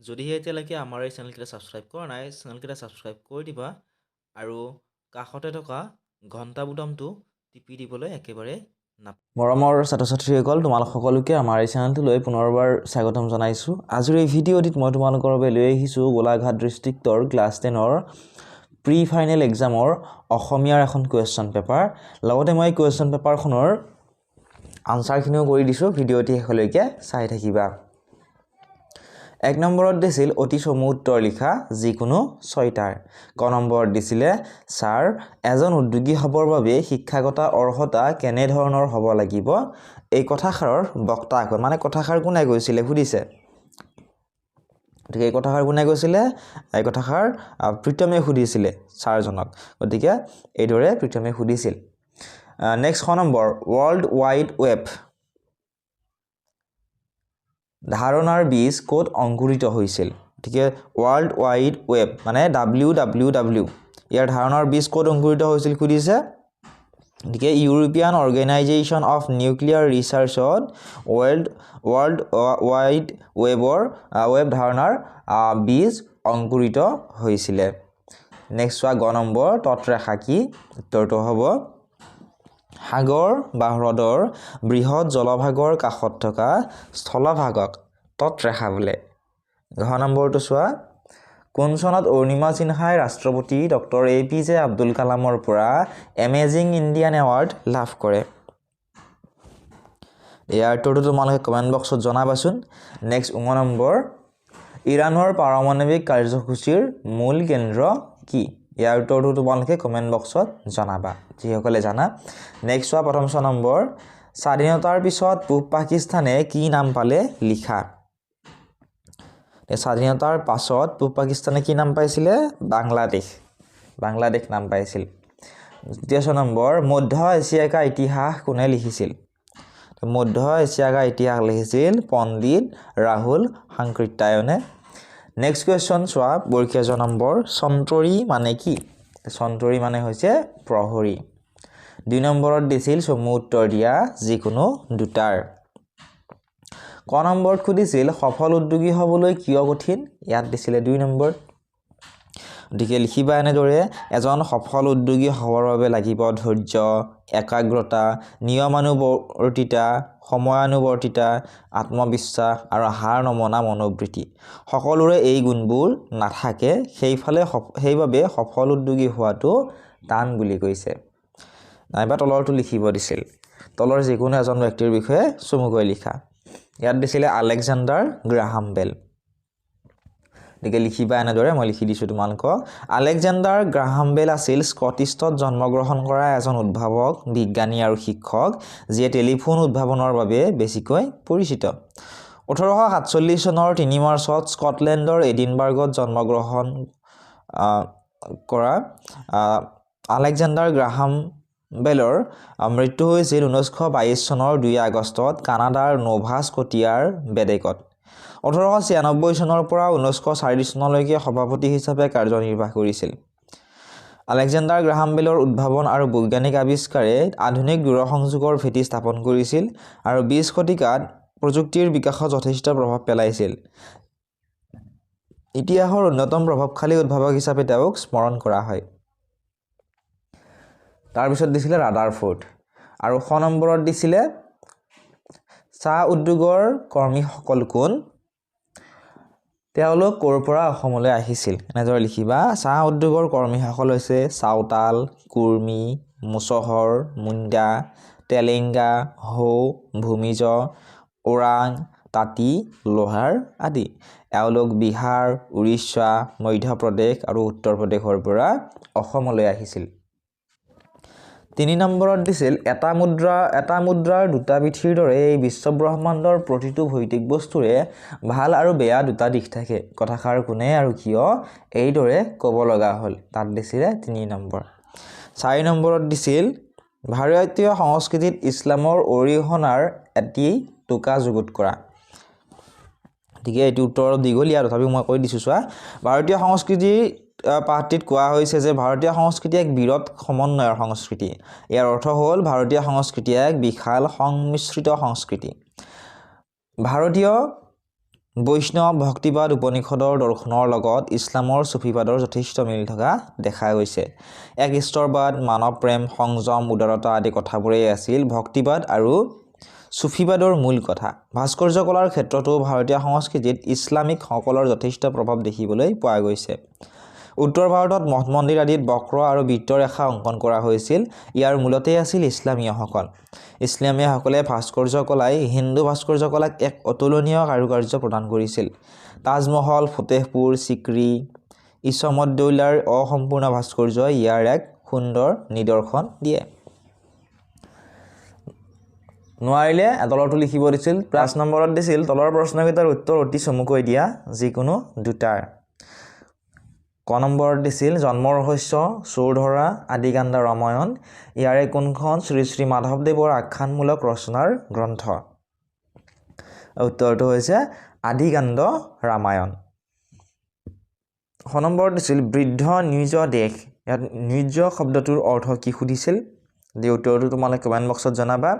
যদিহে এতিয়ালৈকে আমাৰ এই চেনেলকেইটা ছাবস্ক্ৰাইব কৰা নাই চেনেলকেইটা ছাবস্ক্ৰাইব কৰি দিবা আৰু কাষতে থকা ঘণ্টা বুটামটো টিপি দিবলৈ একেবাৰে মৰমৰ ছাত্ৰ ছাত্ৰীসকল তোমালোক সকলোকে আমাৰ এই চেনেলটোলৈ পুনৰবাৰ স্বাগতম জনাইছোঁ। আজিৰ এই ভিডিঅ'টিত মই তোমালোকৰ বাবে লৈ আহিছোঁ গোলাঘাট ডিষ্ট্ৰিক্টৰ ক্লাছ 10ৰ প্ৰি ফাইনেল এক্সামৰ অসমীয়াৰ এখন কুৱেশ্যন পেপাৰ। লগতে মই কুৱেশ্যন পেপাৰখনৰ আনচাৰখিনিও কৰি দিছোঁ, ভিডিঅ'টি শেষলৈকে চাই থাকিবা। 1 নম্বৰত দিছিল অতি চমু উত্তৰ লিখা যিকোনো 6টাৰ। ক নম্বৰত দিছিলে ছাৰ এজন উদ্যোগী হ'বৰ বাবে শিক্ষাগত অৰ্হতা কেনে ধৰণৰ হ'ব লাগিব। এই কথাষাৰৰ বক্তা কোন, মানে কথাষাৰ কোনে কৈছিলে সুধিছে। গতিকে এই কথাষাৰ কোনে কৈছিলে, এই কথাষাৰ প্ৰীতমে সুধিছিলে ছাৰজনক। গতিকে এইদৰে প্ৰীতমে সুধিছিল। নেক্সট খ নম্বৰ ৱৰ্ল্ড ৱাইড ৱেব ধাৰণাৰ বীজ ক'ত অংকুৰিত হৈছিল। গতিকে ৱৰ্ল্ড ৱাইড ৱেব মানে WWW ইয়াৰ ধাৰণাৰ বীজ ক'ত অংকুৰিত হৈছিল সুধিছে। গতিকে ইউৰোপিয়ান অৰ্গেনাইজেশ্যন অফ নিউক্লিয়াৰ ৰিচাৰ্চত ৱৰ্ল্ড ৱাইড ৱেব ধাৰণাৰ বীজ অংকুৰিত হৈছিলে। নেক্সট চোৱা গ নম্বৰ তৎৰেখা কি, উত্তৰটো হ'ব সাগৰ বা হ্ৰদৰ বৃহৎ জলভাগৰ কাষত থকা স্থলভাগক তৎৰেখা বোলে। ঘ নম্বৰটো চোৱা কোন চনত অৰুণিমা সিনহাই ৰাষ্ট্ৰপতি ডক্টৰ APJ আব্দুল কালামৰ পৰা এমেজিং ইণ্ডিয়ান এৱাৰ্ড লাভ কৰে। ইয়াৰ উত্তৰটো তোমালোকে কমেণ্ট বক্সত জনাবাচোন। নেক্সট 9 নম্বৰ ইৰাণৰ পাৰমাণৱিক কাৰ্যসূচীৰ মূল কেন্দ্ৰ কি। ইয়াৰ উত্তৰটো তোমালোকে কমেণ্ট বক্সত জনাবা যিসকলে জানা। নেক্সট চোৱা প্ৰথম 6 নম্বৰ স্বাধীনতাৰ পিছত পূব পাকিস্তানে কি নাম পালে লিখা। স্বাধীনতাৰ পাছত পূব পাকিস্তানে কি নাম পাইছিলে, বাংলাদেশ নাম পাইছিল। 6 নম্বৰ মধ্য এছিয়া কা ইতিহাস কোনে লিখিছিল। মধ্য এছিয়া কা ইতিহাস লিখিছিল পণ্ডিত ৰাহুল সাংকৃত্যায়নে। নেক্সট কুৱেশ্যন চোৱা পৰীক্ষা 6 নম্বৰ সন্তৰী মানে কি। সন্তৰী মানে হৈছে প্ৰহৰী। 2 নম্বৰত দিছিল চমু উত্তৰ দিয়া যিকোনো 2টাৰ। ক নম্বৰত সুধিছিল সফল উদ্যোগী হ'বলৈ কিয় কঠিন। ইয়াত দিছিলে 2 নম্বৰ। গতিকে লিখিবা এনেদৰে এজন সফল উদ্যোগী হ'বৰ বাবে লাগিব ধৈৰ্য, একাগ্ৰতা, নিয়মানুৱৰ্তিতা, সময়ানুৱৰ্তিতা, আত্মবিশ্বাস আৰু হাৰ নমনা মনোবৃত্তি। সকলোৰে এই গুণবোৰ নাথাকে, সেইবাবে সফল উদ্যোগী হোৱাটো টান বুলি কৈছে। নাইবা তলৰটো লিখিব দিছিল, তলৰ যিকোনো এজন ব্যক্তিৰ বিষয়ে চমুকৈ লিখা। ইয়াত দিছিলে আলেকজাণ্ডাৰ গ্ৰাহাম বেল। গতিকে লিখিবা এনেদৰে, মই লিখি দিছোঁ তোমালোকক। আলেকজাণ্ডাৰ গ্ৰাহাম বেল আছিল স্কটিছত জন্মগ্ৰহণ কৰা এজন উদ্ভাৱক, বিজ্ঞানী আৰু শিক্ষক যিয়ে টেলিফোন উদ্ভাৱনৰ বাবে বেছিকৈ পৰিচিত। 1847 চনৰ 3 মাৰ্চত স্কটলেণ্ডৰ এডিনবাৰ্গত জন্মগ্ৰহণ কৰা আলেকজাণ্ডাৰ গ্ৰাহাম বেলৰ মৃত্যু হৈছিল 1922 চনৰ 2 আগষ্টত কানাডাৰ নোভা স্কটিয়াৰ বেডেকত। 1896 চনৰ পৰা 1904 চনলৈকে সভাপতি হিচাপে কাৰ্যনিৰ্বাহ কৰিছিল। আলেকজাণ্ডাৰ গ্ৰাহাম বেলৰ উদ্ভাৱন আৰু বৈজ্ঞানিক আৱিষ্কাৰে আধুনিক দূৰসংযোগৰ ভেটি স্থাপন কৰিছিল আৰু 20 শতিকাত প্ৰযুক্তিৰ বিকাশত যথেষ্ট প্ৰভাৱ পেলাইছিল। ইতিহাসৰ অন্যতম প্ৰভাৱশালী উদ্ভাৱক হিচাপে তেওঁক স্মৰণ কৰা হয়। তাৰপিছত দিছিলে ৰাদাৰফোৰ্ড। আৰু খ নম্বৰত দিছিলে চাহ উদ্যোগৰ কৰ্মীসকল কোন, তেওঁলোক ক'ৰ পৰা অসমলৈ আহিছিল। এনেদৰে লিখিবা চাহ উদ্যোগৰ কৰ্মীসকল হৈছে চাওতাল, কুৰ্মী, মুছহৰ, মুণ্ডা, তেলেংগা, হৌ, ভূমিজ, ওৰাং, তাঁতী, লোহাৰ আদি। এওঁলোক বিহাৰ, উৰিষ্যা, মধ্যপ্ৰদেশ আৰু উত্তৰ প্ৰদেশৰ পৰা অসমলৈ আহিছিল। 3 নম্বৰত দিছিল এটা মুদ্ৰাৰ দুটা পিঠিৰ দৰে এই বিশ্বব্ৰহ্মাণ্ডৰ প্ৰতিটো ভৌতিক বস্তুৰে ভাল আৰু বেয়া দুটা দিশ থাকে। কথাষাৰ কোনে আৰু কিয় এইদৰে ক'ব লগা হ'ল। তাত দিছিলে 3 নম্বৰ। 4 নম্বৰত দিছিল ভাৰতীয় সংস্কৃতিত ইছলামৰ অৰিহণাৰ এটি টোকা যুগুত কৰা। গতিকে এইটো উত্তৰ দীঘলীয়া, তথাপিও মই কৈ দিছোঁ চোৱা। ভাৰতীয় সংস্কৃতিৰ পাঠটিত কোৱা হৈছে যে ভাৰতীয় সংস্কৃতি এক বিৰল সমন্বয়ৰ সংস্কৃতি। ইয়াৰ অৰ্থ হ'ল ভাৰতীয় সংস্কৃতি এক বিশাল সংমিশ্ৰিত সংস্কৃতি। ভাৰতীয় বৈষ্ণৱ ভক্তিবাদ উপনিষদৰ দৰ্শনৰ লগত ইছলামৰ চুফিবাদৰ যথেষ্ট মিল থকা দেখা গৈছে। এক ঈশ্বৰবাদ, মানৱ প্ৰেম, সংযম, উদাৰতা আদি কথাবোৰেই আছিল ভক্তিবাদ আৰু চুফিবাদৰ মূল কথা। ভাস্কৰ্য কলাৰ ক্ষেত্ৰতো ভাৰতীয় সংস্কৃতিত ইছলামিক সকলৰ যথেষ্ট প্ৰভাৱ দেখিবলৈ পোৱা গৈছে। উত্তৰ ভাৰতত মঠ মন্দিৰ আদিত বক্ৰ আৰু বৃত্তৰেখা অংকন কৰা হৈছিল। ইয়াৰ মূলতেই আছিল ইছলামীয়সকল। ইছলামীয়সকলে ভাস্কৰ্য কলাই হিন্দু ভাস্কৰ্য কলাক এক অতুলনীয় কাৰুকাৰ্য প্ৰদান কৰিছিল। তাজমহল, ফতেহপুৰ চিক্ৰী, ইছমত-দৌলাৰ অসম্পূৰ্ণ ভাস্কৰ্যই ইয়াৰ এক সুন্দৰ নিদৰ্শন দিয়ে। নোৱাৰিলে তলৰটো লিখিব দিছিল। 5 নম্বৰত দিছিল তলৰ প্ৰশ্নকেইটাৰ উত্তৰ অতি চমুকৈ দিয়া যিকোনো দুটাৰ। ক নম্বৰত দিছিল জন্ম ৰহস্য, চোৰ ধৰা, আদিকাণ্ড ৰামায়ণ ইয়াৰে কোনখন শ্ৰী শ্ৰী মাধৱদেৱৰ আখ্যানমূলক ৰচনাৰ গ্ৰন্থ? উত্তৰটো হৈছে আদিকাণ্ড ৰামায়ণ। খ নম্বৰত দিছিল বৃদ্ধ নিজ দেশ। ইয়াত নিজ শব্দটোৰ অৰ্থ কি সুধিছিল? উত্তৰটো তোমালোকে কমেণ্ট বক্সত জনাবা।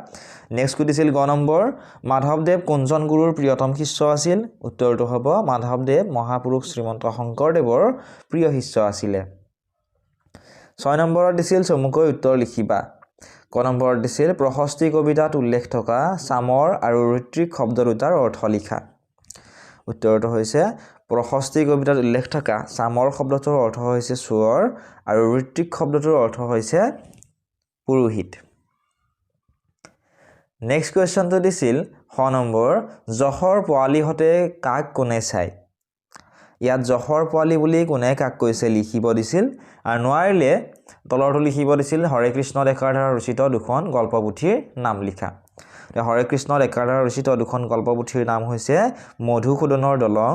নেক্সট সুধিছিল গ নম্বৰ মাধৱদেৱ কোনজন গুৰুৰ প্ৰিয়তম শিষ্য আছিল? উত্তৰটো হ'ব মাধৱদেৱ মহাপুৰুষ শ্ৰীমন্ত শংকৰদেৱৰ প্ৰিয় শিষ্য আছিলে। 6 নম্বৰত দিছিল চমুকৈ উত্তৰ লিখিবা। ক নম্বৰত দিছিল প্ৰশস্তি কবিতাত উল্লেখ থকা চামৰ আৰু ঋত্বিক শব্দ দুটাৰ অৰ্থ লিখা। উত্তৰটো হৈছে প্ৰশস্তি কবিতাত উল্লেখ থকা চামৰ শব্দটোৰ অৰ্থ হৈছে চোৰ আৰু ঋত্বিক শব্দটোৰ অৰ্থ হৈছে পুৰোহিত। নেক্সট কুৱেশ্যনটো দিছিল খ নম্বৰ জহৰ পোৱালিহঁতে কাক কোনে চায়? ইয়াত জহৰ পোৱালি বুলি কোনে কাক কৈছে লিখিব দিছিল। আৰু নোৱাৰিলে তলৰটো লিখিব দিছিল হৰে কৃষ্ণ ডেকাৰ দ্বাৰা ৰচিত দুখন গল্পপুথিৰ নাম লিখা। হৰে কৃষ্ণ ডেকাৰ দ্বাৰা ৰচিত দুখন গল্পপুথিৰ নাম হৈছে মধুসূদনৰ দলং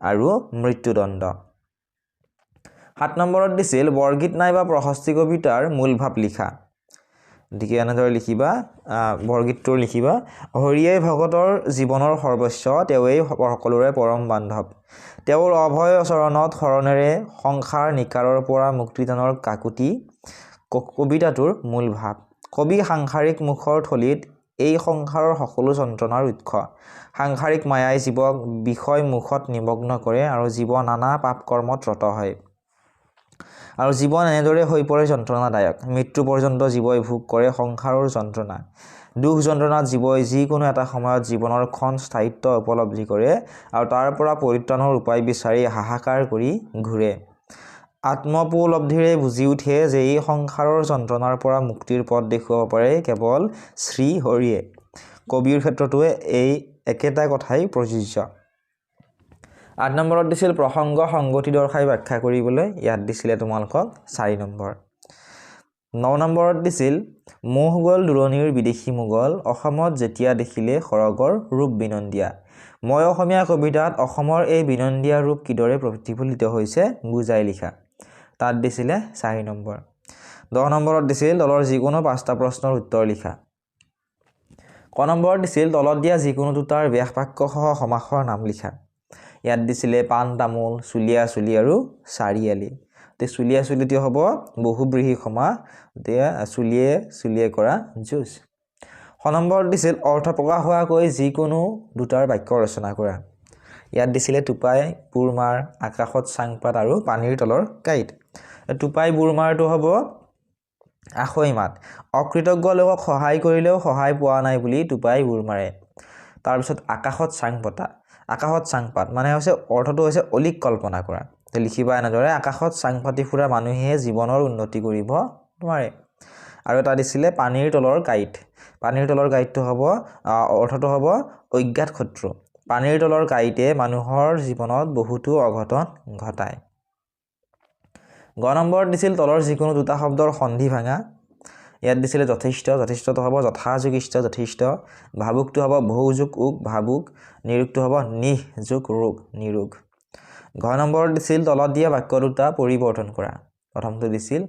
আৰু মৃত্যুদণ্ড। 7 নম্বৰত দিছিল বৰগীত নাইবা প্ৰশস্তি কবিতাৰ মূল ভাৱ লিখা। গতিকে এনেদৰে লিখিবা, বৰগীতটো লিখিবা হৰিয়েই ভগতৰ জীৱনৰ সৰ্বস্ব, তেওঁৱেই সকলোৰে পৰম বান্ধৱ। তেওঁৰ অভয় চৰণত শৰণেৰে সংসাৰ নিকাৰৰ পৰা মুক্তিদানৰ কাকুতি কবিতাটোৰ মূল ভাৱ। কবি সাংসাৰিক মুখৰ থলীত এই সংসাৰৰ সকলো যন্ত্ৰণাৰ উৎস। সাংসাৰিক মায়াই জীৱক বিষয় মুখত নিমগ্ন কৰে আৰু জীৱ নানা পাপ কৰ্মত ৰত হয়। আৰু জীৱন এনেদৰে হৈ পৰে যন্ত্ৰণাদায়ক। মৃত্যু পৰ্যন্ত জীৱই ভোগ কৰে সংসাৰৰ যন্ত্ৰণা। দুখ যন্ত্ৰণাত জীৱই যিকোনো এটা সময়ত জীৱনৰ ক্ষণ স্থায়িত্ব উপলব্ধি কৰে আৰু তাৰ পৰা পৰিত্ৰাণৰ উপায় বিচাৰি হাহাকাৰ কৰি ঘূৰে। আত্মোপলব্ধিৰে বুজি উঠে যে এই সংসাৰৰ যন্ত্ৰণাৰ পৰা মুক্তিৰ পথ দেখুৱাব পাৰে কেৱল শ্ৰী হৰিয়ে। কবিৰ ক্ষেত্ৰতো এই একেটা কথাই প্ৰযোজ্য। 8 নম্বৰত দিছিল প্ৰসংগ সংগতি দৰ্শাই ব্যাখ্যা কৰিবলৈ। ইয়াত দিছিলে তোমালোকক 4 নম্বৰ। 9 নম্বৰত দিছিল মোহ গল দূৰণিৰ বিদেশী মোগল, অসমত যেতিয়া দেখিলে সৰগৰ ৰূপ বিনন্দীয়া। মই অসমীয়া কবিতাত অসমৰ এই বিনন্দীয়া ৰূপ কিদৰে প্ৰতিফলিত হৈছে বুজাই লিখা। তাত দিছিলে 4 নম্বৰ। 10 নম্বৰত দিছিল তলৰ যিকোনো 5টা প্ৰশ্নৰ উত্তৰ লিখা। ক নম্বৰত দিছিল তলত দিয়া যিকোনো দুটাৰ ব্যাস বাক্য সহ সমাসৰ নাম লিখা। ইয়াত দিছিলে পাণ তামোল, চুলীয়া চুলি আৰু চাৰিআলি। চুলীয়া চুলিটো হ'ব বহুব্ৰীহি সমাস, চুলিয়ে চুলিয়ে কৰা যুঁজ। খ নম্বৰত দিছিল অৰ্থ প্ৰকাশ হোৱাকৈ যিকোনো দুটাৰ বাক্য ৰচনা কৰা। ইয়াত দিছিলে টোপাই বুৰমাৰ, আকাশত চাংপাত আৰু পানীৰ তলৰ কাঁইট। টোপাই বুৰমাৰটো হ'ব আখৈ মাত। অকৃতজ্ঞ লোকক সহায় কৰিলেও সহায় পোৱা নাই বুলি টোপাই বুৰ মাৰে। তাৰপিছত আকাশত চাং পতা, আকাশত চাংপাত মানে হৈছে অৰ্থটো হৈছে অলিক কল্পনা কৰা। লিখিবা এনেদৰে আকাশত চাং পাতি ফুৰা মানুহে জীৱনৰ উন্নতি কৰিব নোৱাৰে। আৰু এটা দিছিলে পানীৰ তলৰ কাঁইট। পানীৰ তলৰ কাঁইটটো হ'ব অৰ্থটো হ'ব অজ্ঞাত শত্ৰু। পানীৰ তলৰ কাঁইটে মানুহৰ জীৱনত বহুতো অঘটন ঘটায়। গ নম্বৰত দিছিল তলৰ যিকোনো দুটা শব্দৰ সন্ধি ভাঙা। ইয়াত দিছিলে যথেষ্ট, যথেষ্টটো হ'ব যথাযোগিষ্ঠ যথেষ্ট। ভাবুকটো হ'ব ভৌ যোগ উক ভাবুক। নিৰোগটো হ'ব নিহ যোগ ৰোগ নিৰোগ। ঘ নম্বৰত দিছিল তলত দিয়া বাক্য দুটা পৰিৱৰ্তন কৰা। প্ৰথমটো দিছিল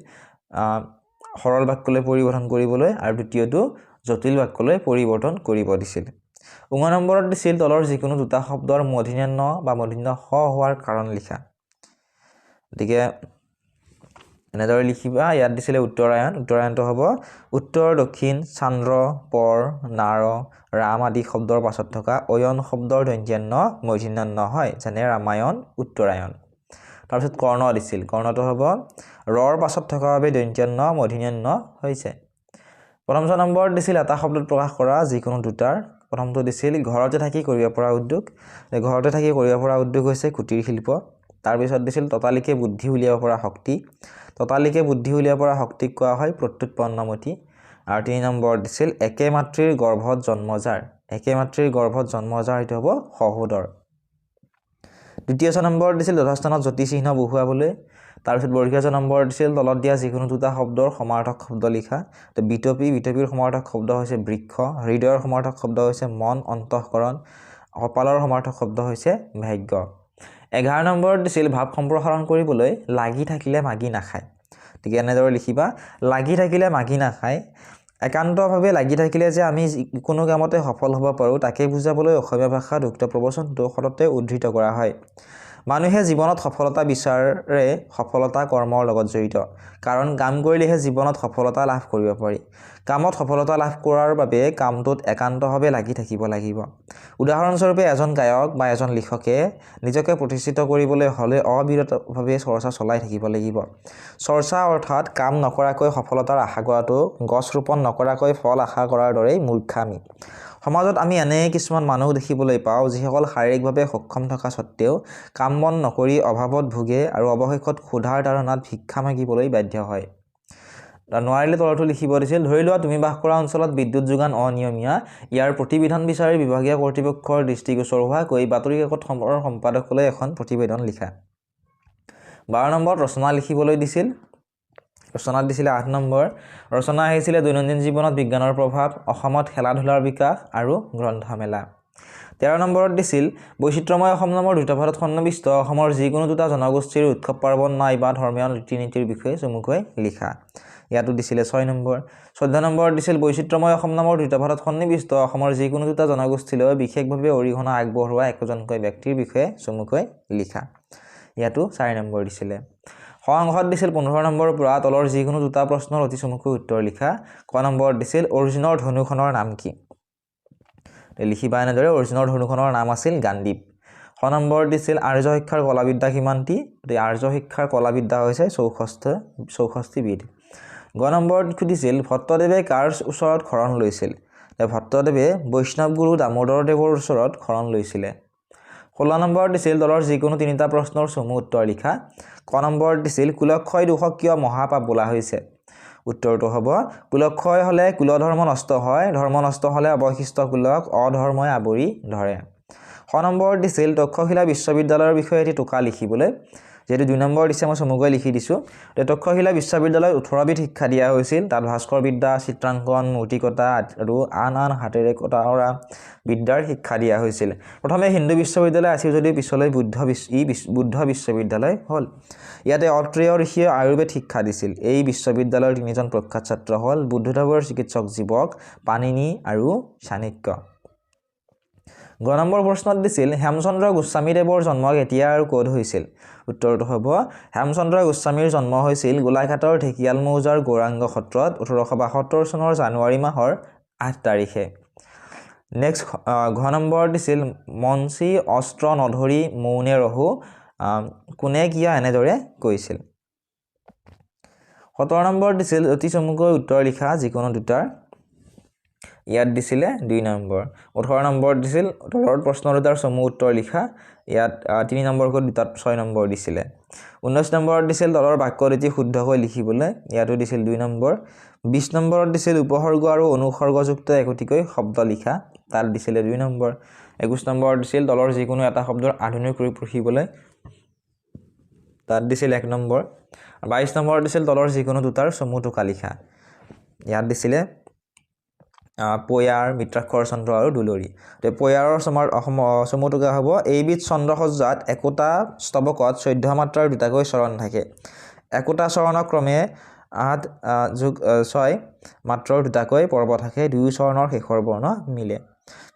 সৰল বাক্যলৈ পৰিৱৰ্তন কৰিবলৈ আৰু দ্বিতীয়টো জটিল বাক্যলৈ পৰিৱৰ্তন কৰিব দিছিল। ঙ নম্বৰত দিছিল তলৰ যিকোনো দুটা শব্দৰ মূৰ্ধন্য ন বা মূৰ্ধন্য স হোৱাৰ কাৰণ লিখা। গতিকে এনেদৰে লিখিবা। ইয়াত দিছিলে উত্তৰায়ণ। উত্তৰায়ণটো হ'ব উত্তৰ দক্ষিণ চান্দ্ৰ পৰ নাৰ ৰাম আদি শব্দৰ পাছত থকা অয়ন শব্দৰ দন্ত্যান্ন মূৰ্ধন্য হয় যেনে ৰামায়ণ উত্তৰায়ণ তাৰপিছত কৰ্ণ দিছিল কৰ্ণটো হ'ব ৰৰ পাছত থকা বাবে দন্ত্যান্ন মূৰ্ধন্য হৈছে প্ৰথম নম্বৰত দিছিল এটা শব্দত প্ৰকাশ কৰা যিকোনো দুটাৰ প্ৰথমটো দিছিল ঘৰতে থাকি কৰিব পৰা উদ্যোগ ঘৰতে থাকি কৰিব পৰা উদ্যোগ হৈছে কুটিৰ শিল্প তাৰপিছত দিছিল ততালিকে বুদ্ধি উলিয়াব পৰা শক্তি ততালিকে বুদ্ধি উলিয়াব পৰা শক্তিক কোৱা হয় প্ৰত্যুৎপন্নমতি আৰু 3 নম্বৰত দিছিল একে মাতৃৰ গৰ্ভত জন্ম যাৰ একে মাতৃৰ গৰ্ভত জন্ম যাৰ এটো হ'ব সহোদৰ দ্বিতীয় নম্বৰত দিছিল যথাস্থানত জ্যোতি চিহ্ন বহুৱাবলৈ তাৰপিছত বৰ্গীয় নম্বৰ দিছিল তলত দিয়া যিকোনো দুটা শব্দৰ সমাৰ্থক শব্দ লিখা তো বিতপিৰ সমাৰ্থক শব্দ হৈছে বৃক্ষ হৃদয়ৰ সমাৰ্থক শব্দ হৈছে মন অন্তঃকৰণ কপালৰ সমাৰ্থক শব্দ হৈছে ভাগ্য 11 নম্বৰত দিছিল ভাৱ সম্প্ৰসাৰণ কৰিবলৈ লাগি থাকিলে মাগি নাখায় ঠিক এনেদৰে লিখিবা লাগি থাকিলে মাগি নাখায় একান্তভাৱে লাগি থাকিলে যে আমি কোনো কামতে সফল হ'ব পাৰো তাকে বুজাবলৈ অসমীয়া ভাষাত উক্ত প্ৰবচনটো সততে উদ্ধৃত কৰা হয় মানুহে জীৱনত সফলতা বিচাৰে সফলতা কৰ্মৰ লগত জড়িত কাৰণ কাম কৰিলেহে জীৱনত সফলতা লাভ কৰিব পাৰি কামত সফলতা লাভ কৰাৰ বাবে কামটোত একান্তভাৱে লাগি থাকিব লাগিব উদাহৰণস্বৰূপে এজন গায়ক বা এজন লিখকে নিজকে প্ৰতিষ্ঠিত কৰিবলৈ হলে অবিৰতভাৱে চৰ্চা চলাই থাকিব লাগিব চৰ্চা অৰ্থাৎ কাম নকৰাকৈ সফলতাৰ আশা কৰাটো গছ ৰোপণ নকৰাকৈ ফল আশা কৰাৰ দৰেই মূৰ্খামি সমাজত আমি এনে কিছুমান মানুহ দেখিবলৈ পাওঁ যিসকল শাৰীৰিকভাৱে সক্ষম থকা সত্ত্বেও কাম বন নকৰি অভাৱত ভুগে আৰু অৱশেষত ক্ষুধাৰ তাড়নাত ভিক্ষা মাগিবলৈ বাধ্য হয় নোৱাৰিলে তলটো লিখিব দিছিল ধৰি লোৱা তুমি বাস কৰা অঞ্চলত বিদ্যুৎ যোগান অনিয়মীয়া ইয়াৰ প্ৰতিবিধান বিচাৰি বিভাগীয় কৰ্তৃপক্ষৰ দৃষ্টিগোচৰ হোৱাকৈ বাতৰি কাকত সম্পাদকলৈ এখন প্ৰতিবেদন লিখা 12 নম্বৰত ৰচনা লিখিবলৈ দিছিল ৰচনাত দিছিলে 8 নম্বৰ ৰচনা আহিছিলে দৈনন্দিন জীৱনত বিজ্ঞানৰ প্ৰভাৱ অসমত খেলা ধূলাৰ বিকাশ আৰু গ্ৰন্থমেলা 13 নম্বৰত দিছিল বৈচিত্ৰময় অসম নামৰ দুটাভাগত সন্নিৱিষ্ট অসমৰ যিকোনো দুটা জনগোষ্ঠীৰ উৎসৱ পাৰ্বণ নাইবা ধৰ্মীয় ৰীতি-নীতিৰ বিষয়ে চমুকৈ লিখা ইয়াতো দিছিলে 6 নম্বৰ 14 নম্বৰত দিছিল বৈচিত্ৰময় অসম নামৰ দুটাভাগত সন্নিৱিষ্ট অসমৰ যিকোনো দুটা জনগোষ্ঠীলৈ বিশেষভাৱে অৰিহণা আগবঢ়োৱা একোজনকৈ ব্যক্তিৰ বিষয়ে চমুকৈ লিখা ইয়াতো 4 নম্বৰ দিছিলে অংশত দিছিল 15 নম্বৰৰ পৰা তলৰ যিকোনো দুটা প্ৰশ্নৰ অতি চমুকৈ উত্তৰ লিখা ক নম্বৰত দিছিল অৰিজিনৰ ধনুখনৰ নাম কি লিখিবা এনেদৰে অৰিজিনৰ ধনুখনৰ নাম আছিল গাণ্ডীপ খ নম্বৰ দিছিল আৰ্য শিক্ষাৰ কলাবিদ্যা কিমানটি আৰ্য শিক্ষাৰ কলাবিদ্যা হৈছে 64 বিধ গ নম্বৰত সুধিছিল ভট্টদেৱে কাৰ ওচৰত শৰণ লৈছিল ভট্টদেৱে বৈষ্ণৱ গুৰু দামোদৰ দেৱৰ ওচৰত শৰণ লৈছিলে 16 নম্বৰত দিছিল দলৰ যিকোনো তিনিটা প্ৰশ্নৰ চমু উত্তৰ লিখা ক নম্বৰত দিছিল কুলক্ষয় দোষক কিয় মহাপাপ বোলা হৈছে উত্তৰটো হ'ব কুলক্ষয় হলে কুলধৰ্ম নষ্ট হয় ধৰ্ম নষ্ট হলে অৱশিষ্ট কুলক অধৰ্মই আবৰি ধৰে খ নম্বৰত দিছিল তক্ষশিলা বিশ্ববিদ্যালয়ৰ বিষয়ে এটি টোকা লিখিবলৈ যেটো 2 নম্বৰ দিছে মই চমুকৈ লিখি দিছো তক্ষশিলা বিশ্ববিদ্যালয়ত 18 বিধ শিক্ষা দিয়া হৈছিল তাত ভাস্কৰ বিদ্যা চিত্ৰাংকন মূৰ্তিকতা আৰু আন হাতেৰে কটা বিদ্যাৰ শিক্ষা দিয়া হৈছিল প্ৰথমে হিন্দু বিশ্ববিদ্যালয় আছিল যদিও পিছলৈ বুদ্ধ বিশ্ববিদ্যালয় হ'ল ইয়াতে অত্ৰেয় ঋষিয়ে আয়ুৰ্বেদ শিক্ষা দিছিল এই বিশ্ববিদ্যালয়ৰ তিনিজন প্ৰখ্যাত ছাত্ৰ হ'ল বুদ্ধদেৱৰ চিকিৎসক জীৱক পাণিনি আৰু চাণক্য গ নম্বৰ প্ৰশ্নত দিছিল হেমচন্দ্ৰ গোস্বামী দেৱৰ জন্ম কেতিয়া আৰু ক'ত হৈছিল উত্তৰটো হ'ব হেমচন্দ্ৰ গোস্বামীৰ জন্ম হৈছিল গোলাঘাটৰ ঢেকিয়াল মৌজাৰ গৌৰাংগ সত্ৰত 1872 চনৰ জানুৱাৰী মাহৰ 8 তাৰিখে নেক্সট ঘ নম্বৰ দিছিল মঞ্চি অস্ত্ৰ নধৰি মৌনে ৰহু কোনে কিয়া এনেদৰে কৈছিল 17 নম্বৰ দিছিল অতি চমুকৈ উত্তৰ লিখা যিকোনো দুটাৰ ইয়াত দিছিলে 2 নম্বৰ 18 নম্বৰ দিছিল তলৰ প্ৰশ্ন দুটাৰ চমু উত্তৰ লিখা ইয়াত 3 নম্বৰকৈ দুটাত 6 নম্বৰ দিছিলে 19 নম্বৰত দিছিল তলৰ বাক্য দুটি শুদ্ধকৈ লিখিবলৈ ইয়াতো দিছিল 2 নম্বৰ 20 নম্বৰত দিছিল উপসৰ্গ আৰু অনুসৰ্গযুক্ত একোটিকৈ শব্দ লিখা তাত দিছিলে 2 নম্বৰ 21 নম্বৰত দিছিল তলৰ যিকোনো এটা শব্দৰ আধুনিক ৰূপ লিখিবলৈ তাত দিছিল 1 নম্বৰ 22 নম্বৰত দিছিল তলৰ যিকোনো দুটাৰ চমু টোকা লিখা ইয়াত দিছিলে পয়াৰ মিত্ৰাক্ষৰ চন্দ্ৰ আৰু দুলৰি তে পয়াৰৰ চমু টোকা হ'ব এইবিধ চন্দ্ৰসজ্জাত একোটা স্তবকত 14 মাত্ৰাৰ দুটাকৈ চৰণ থাকে একোটা চৰণৰ ক্ৰমে 8 + 6 মাত্ৰাৰ দুটাকৈ পৰ্ব থাকে দুই চৰণৰ শেষৰ বৰ্ণ মিলে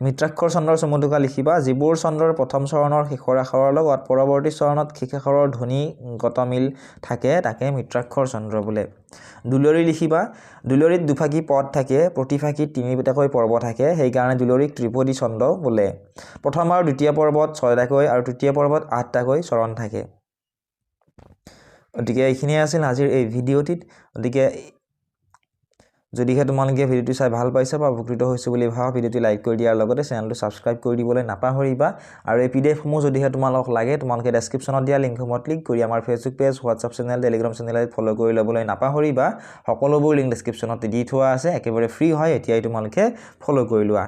মিত্ৰাক্ষৰ ছন্দৰ চমুটোকা লিখিবা যিবোৰ ছন্দৰ প্ৰথম চৰণৰ শেষৰ আখৰৰ লগত পৰৱৰ্তী চৰণত শেষ আখৰৰ ধ্বনিগত মিল থাকে তাকে মিত্ৰাক্ষৰ ছন্দ বোলে দুলৰি লিখিবা দুলৰিত দুফাকি পদ থাকে প্ৰতিফাকিত তিনিটাকৈ পৰ্ব থাকে সেইকাৰণে দুলৰিক ত্ৰিপদী ছন্দ বোলে প্ৰথম আৰু দ্বিতীয় পৰ্বত 6টাকৈ আৰু তৃতীয় পৰ্বত 8টাকৈ চৰণ থাকে গতিকে এইখিনি আছিল আজিৰ এই ভিডিঅ'টিত গতিকে যদিহে তোমালোকে ভিডিঅ'টো চাই ভাল পাইছা বা উপকৃত হৈছে বুলি ভাবা ভিডিঅ'টো লাইক কৰি দিয়াৰ লগতে চেনেলটো ছাবস্ক্ৰাইব কৰি দিবলৈ নাপাহৰিবা আৰু এই পিডিএফসমূহ যদিহে তোমালোকক লাগে তোমালোকে ডেছক্ৰিপশ্যনত দিয়া লিংকসমূহত ক্লিক কৰি আমাৰ Facebook page WhatsApp channel Telegram চেনেলত ফ'ল' কৰি ল'বলৈ নাপাহৰিবা সকলোবোৰ লিংক ডেছক্ৰিপশ্যনত দি থোৱা আছে একেবাৰে ফ্ৰী হয় এতিয়াই তোমালোকে ফ'ল' কৰি লোৱা